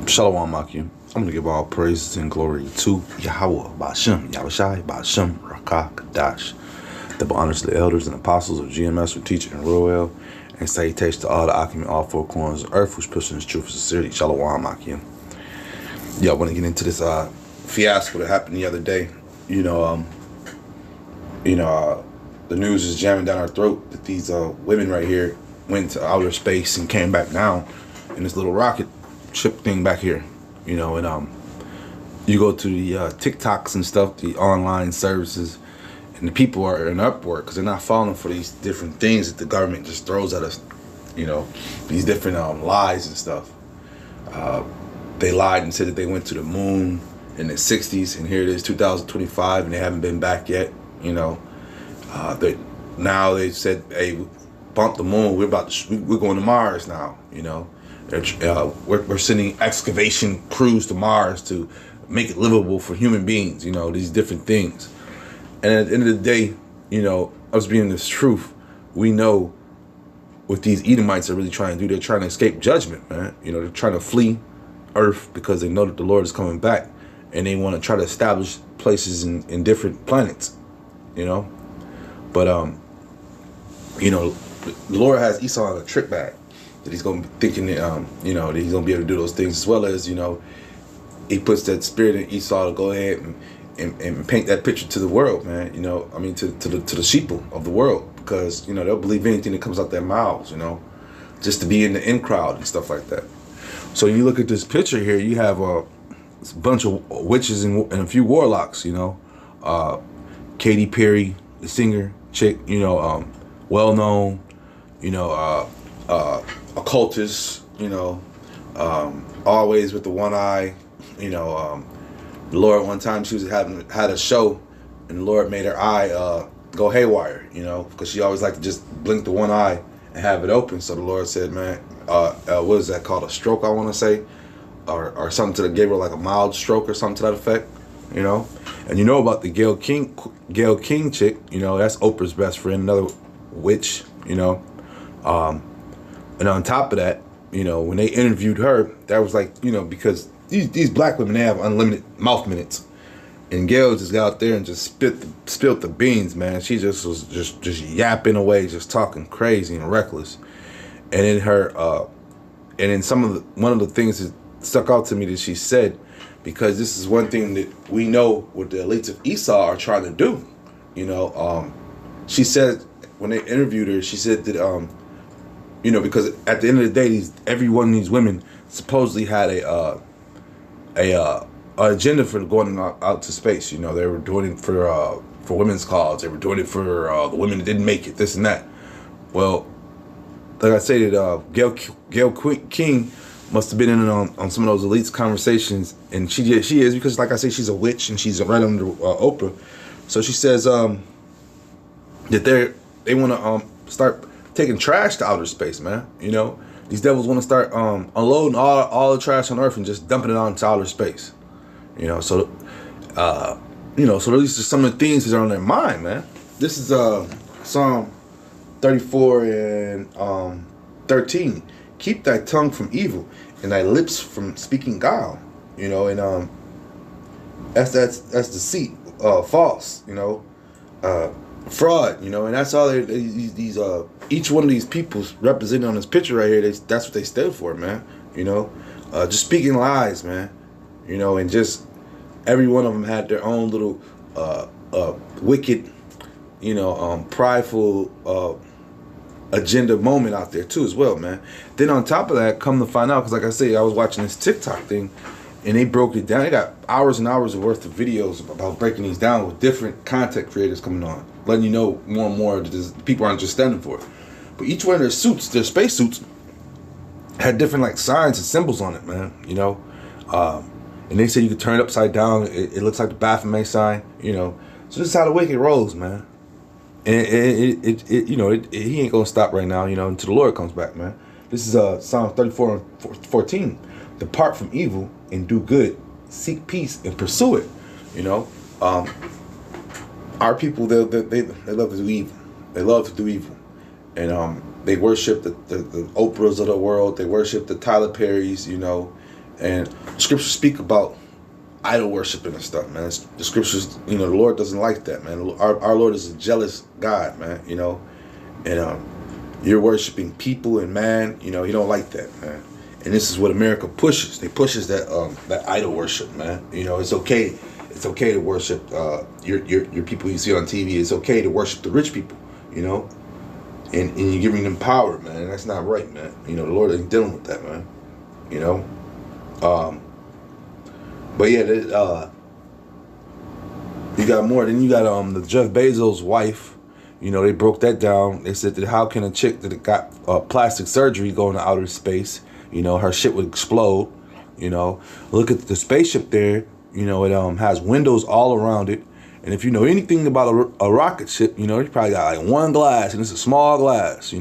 Shalom Makim. I'm going to give all praises and glory to Yahweh, Bashem, Yahushai, Bashem, Rakah, Kadash. Double honors to the elders and apostles of GMS for teaching and Roel. And salutations to all the Akim in all four corners of earth who's pushing this truth and sincerity. Shalom Makim. Yeah, I want to get into this fiasco that happened the other day. The news is jamming down our throat that these women right here went to outer space and came back down in this little rocket ship thing back here, and you go to the TikToks and stuff, the online services, and the people are in uproar because they're not falling for these different things that the government just throws at us, these different lies and stuff. They lied and said that they went to the moon in the 60s, and here it is 2025 and they haven't been back yet. Now they said, hey, bump the moon, we're going to Mars now. We're sending excavation crews to Mars to make it livable for human beings, these different things. And at the end of the day, us being this truth, we know what these Edomites are really trying to do. They're trying to escape judgment, man. They're trying to flee Earth because they know that the Lord is coming back, and they want to try to establish places in different planets, But, the Lord has Esau in a trick bag. That he's going to be thinking that, that he's going to be able to do those things, as well as, he puts that spirit in Esau to go ahead and paint that picture to the world, man. To the sheeple of the world, because, they'll believe anything that comes out their mouths, just to be in the in crowd and stuff like that. So you look at this picture here, you have a bunch of witches and a few warlocks, Katy Perry, the singer chick, well known, occultist, always with the one eye, the Lord, one time she was had a show, and the Lord made her eye go haywire, because she always liked to just blink the one eye and have it open. So the Lord said, man, what is that called, a stroke, I want to say, or something gave her like a mild stroke or something to that effect, And about the Gayle King chick, that's Oprah's best friend, another witch, and on top of that, when they interviewed her, that was like, because these black women, they have unlimited mouth minutes. And Gayle just got out there and just spilled the beans, man. She just was just yapping away, just talking crazy and reckless. And in her, one of the things that stuck out to me that she said, because this is one thing that we know what the elites of Esau are trying to do. She said, when they interviewed her, she said that, because at the end of the day, every one of these women supposedly had a agenda for going out to space. They were doing it for women's cause. They were doing it for the women that didn't make it, this and that. Well, like I said, Gayle King must have been in on some of those elites conversations, and she is, because like I say, she's a witch and she's right under Oprah. So she says that they want to start taking trash to outer space, man. These devils want to start unloading all the trash on Earth and just dumping it onto outer space. So these are some of the things that are on their mind, man. This is Psalm 34 and 13. Keep thy tongue from evil and thy lips from speaking guile. And that's deceit, false. Fraud. And that's all these each one of these people represented on this picture right here. That's what they stood for, man. Just speaking lies, man. And just every one of them had their own little wicked, prideful agenda moment out there too as well, man. Then on top of that, come to find out, because like I say, I was watching this TikTok thing, and they broke it down. They got hours and hours worth of videos about breaking these down with different content creators coming on, letting you know more and more that people aren't just standing for it. But each one of their suits, their space suits, had different like signs and symbols on it, man. And they said you could turn it upside down. It looks like the Baphomet sign, So this is how the wicked rolls, man. And he ain't gonna stop right now, until the Lord comes back, man. This is Psalm 34 and 14. Depart from evil and do good. Seek peace and pursue it. Our people, they love to do evil. They love to do evil, and they worship the Oprahs of the world. They worship the Tyler Perrys, And scriptures speak about idol worshiping and stuff, man. The scriptures, the Lord doesn't like that, man. Our Lord is a jealous God, man, and you're worshiping people and man, He don't like that, man. And this is what America pushes. They pushes that idol worship, man. It's okay. It's okay to worship your people you see on TV. It's okay to worship the rich people, and you're giving them power, man. And that's not right, man. The Lord ain't dealing with that, man. But yeah, you got more. Then you got the Jeff Bezos' wife. They broke that down. They said that how can a chick that got plastic surgery go into outer space? Her shit would explode. Look at the spaceship there. It has windows all around it. And if you know anything about a rocket ship, it's probably got like one glass, and it's a small glass.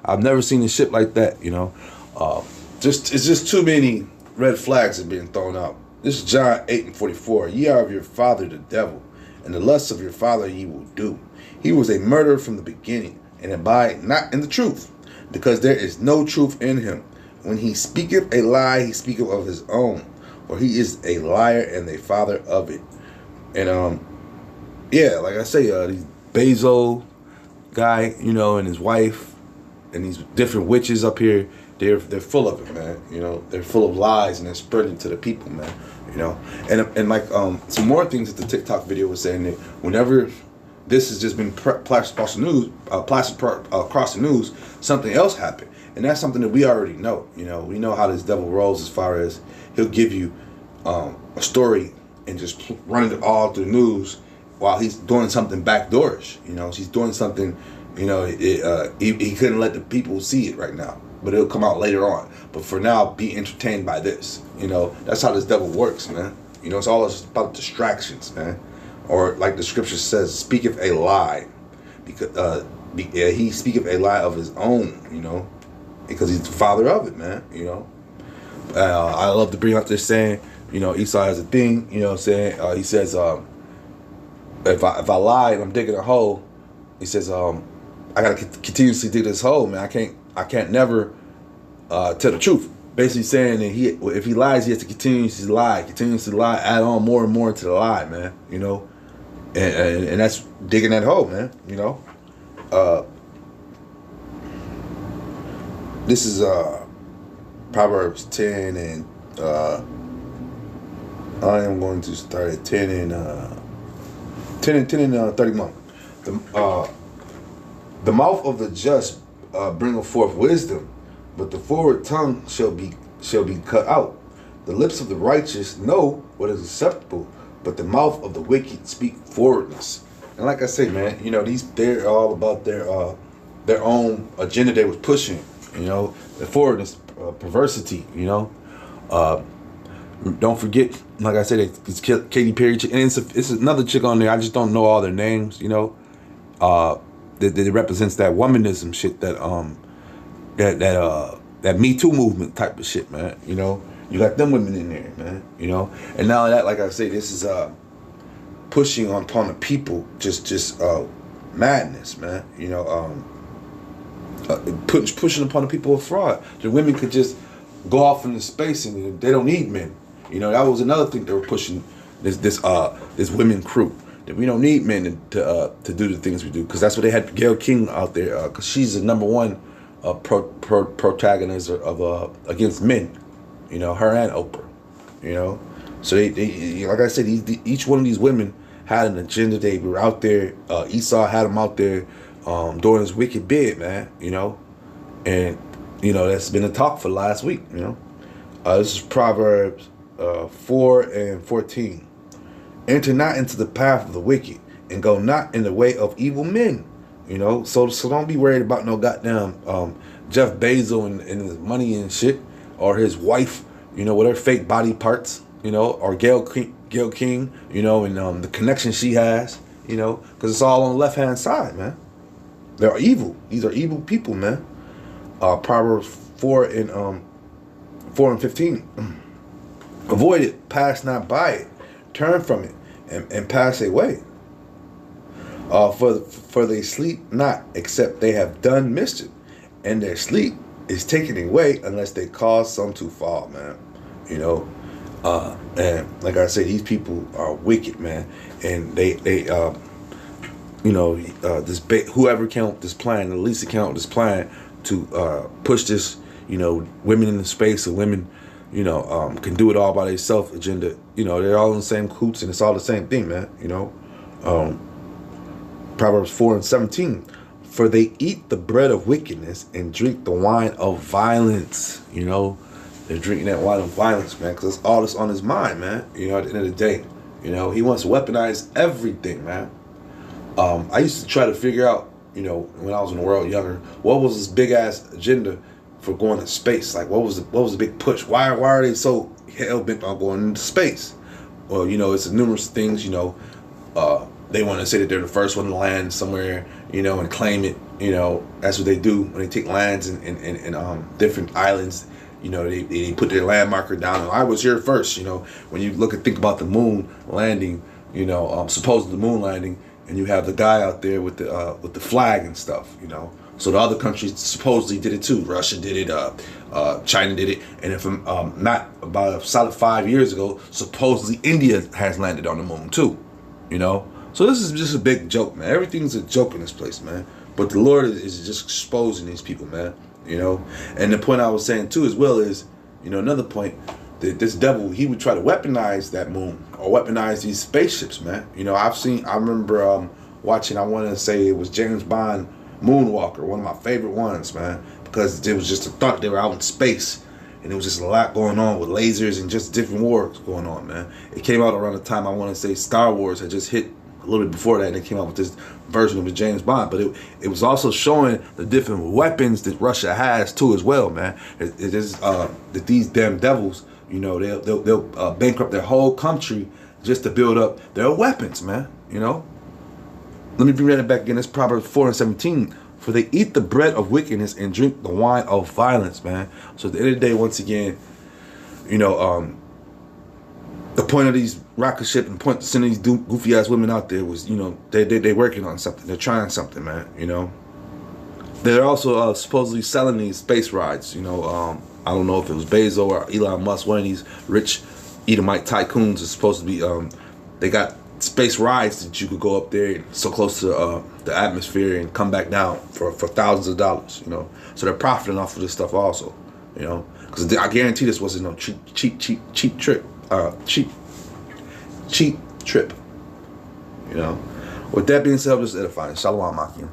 I've never seen a ship like that. It's just too many red flags are being thrown out. This is John 8:44. Ye are of your father the devil, and the lusts of your father ye will do. He was a murderer from the beginning, and abide not in the truth, because there is no truth in him. When he speaketh a lie, he speaketh of his own, for he is a liar and a father of it. And yeah, like I say, these Bezos guy, and his wife, and these different witches up here, they're full of it, man. They're full of lies, and they're spreading to the people, man. And like some more things that the TikTok video was saying, that whenever this has just been plastered across the news, something else happened, and that's something that we already know. We know how this devil rolls, as far as he'll give you a story and just run it all through the news while he's doing something backdoorish. He's doing something. He couldn't let the people see it right now, but it'll come out later on. But for now, be entertained by this. That's how this devil works, man. It's all about distractions, man. Or like the scripture says, speaketh a lie, because he speaketh a lie of his own, because he's the father of it, man. I love to bring up this saying, Esau has a thing, saying he says, if I lie and I'm digging a hole, he says, I gotta continuously dig this hole, man. I can't never tell the truth. Basically saying that if he lies, he has to continuously lie, add on more and more to the lie, man. And that's digging that hole, man. This is Proverbs 10, and I am going to start at 10 and 31. The mouth of the just bringeth forth wisdom, but the forward tongue shall be cut out. The lips of the righteous know what is acceptable, but the mouth of the wicked speak forwardness. And like I say, man, they're all about their own agenda they was pushing. The forwardness, perversity. Don't forget, like I said, it's Katy Perry, and it's another chick on there. I just don't know all their names. That represents that womanism shit, that Me Too movement type of shit, man. You got them women in there, man. And now that, like I say, this is pushing upon the people just madness, man. Pushing upon the people of fraud. The women could just go off into space and they don't need men. That was another thing they were pushing this women crew. That we don't need men to do the things we do, because that's what they had Gayle King out there, because she's the number one protagonist of against men, her and Oprah, so they like I said, each one of these women had an agenda. They were out there. Esau had them out there doing his wicked bid, man, and that's been a talk for last week. This is Proverbs 4:14. Enter not into the path of the wicked, and go not in the way of evil men. So don't be worried about no goddamn Jeff Bezos and his money and shit, or his wife, with her fake body parts, or Gayle King, and the connection she has, because it's all on the left hand side, man. They're evil. These are evil people, man. Proverbs 4:15. Avoid it, pass not by it, turn from it, and pass away. For they sleep not, except they have done mischief, and their sleep is taken away unless they cause some to fall, man. you know. And like I said, these people are wicked, man, and they you know, whoever came up with this plan, Lisa came up with this plan to push this, you know, women in the space, and women, you know, can do it all by themselves agenda. You know, they're all in the same coots, and it's all the same thing, man. You know, Proverbs 4:17, for they eat the bread of wickedness and drink the wine of violence. You know, they're drinking that wine of violence, man, because all that's on his mind, man. You know, at the end of the day, you know, he wants to weaponize everything, man. I used to try to figure out, you know, when I was in the world younger, what was this big ass agenda for going to space? Like, what was the big push? Why are they so hell bent on going into space? Well, you know, it's numerous things. You know, they want to say that they're the first one to land somewhere, you know, and claim it. You know, that's what they do when they take lands in different islands. You know, they put their land marker down. And I was here first. You know, when you think about the moon landing, you know, supposedly the moon landing. And you have the guy out there with the flag and stuff, you know. So the other countries supposedly did it too. Russia did it, China did it, and if not about a solid 5 years ago, supposedly India has landed on the moon too, you know. So this is just a big joke, man. Everything's a joke in this place, man. But the Lord is just exposing these people, man. You know. And the point I was saying too, as well, is, you know, another point. This devil, he would try to weaponize that moon or weaponize these spaceships, man. You know, I remember watching, I want to say it was James Bond Moonwalker, one of my favorite ones, man, because it was just a thought they were out in space, and there was just a lot going on with lasers and just different wars going on, man. It came out around the time, I want to say, Star Wars had just hit a little bit before that, and they came out with this version of the James Bond, but it was also showing the different weapons that Russia has too as well, man. It is that these damn devils, you know, they'll bankrupt their whole country just to build up their weapons, man. You know. Let me bring that back again. It's Proverbs 4:17. For they eat the bread of wickedness and drink the wine of violence, man. So at the end of the day, once again, you know, the point of these rocket ship and point to sending these goofy ass women out there was, you know, they working on something. They're trying something, man. You know. They're also supposedly selling these space rides. You know. I don't know if it was Bezos or Elon Musk, one of these rich Edomite tycoons is supposed to be, they got space rides that you could go up there so close to the atmosphere and come back down for thousands of dollars, you know. So they're profiting off of this stuff also, you know. Because I guarantee this wasn't no cheap trip, cheap trip, you know. With that being said, I'm just edifying. Shalom, Akim.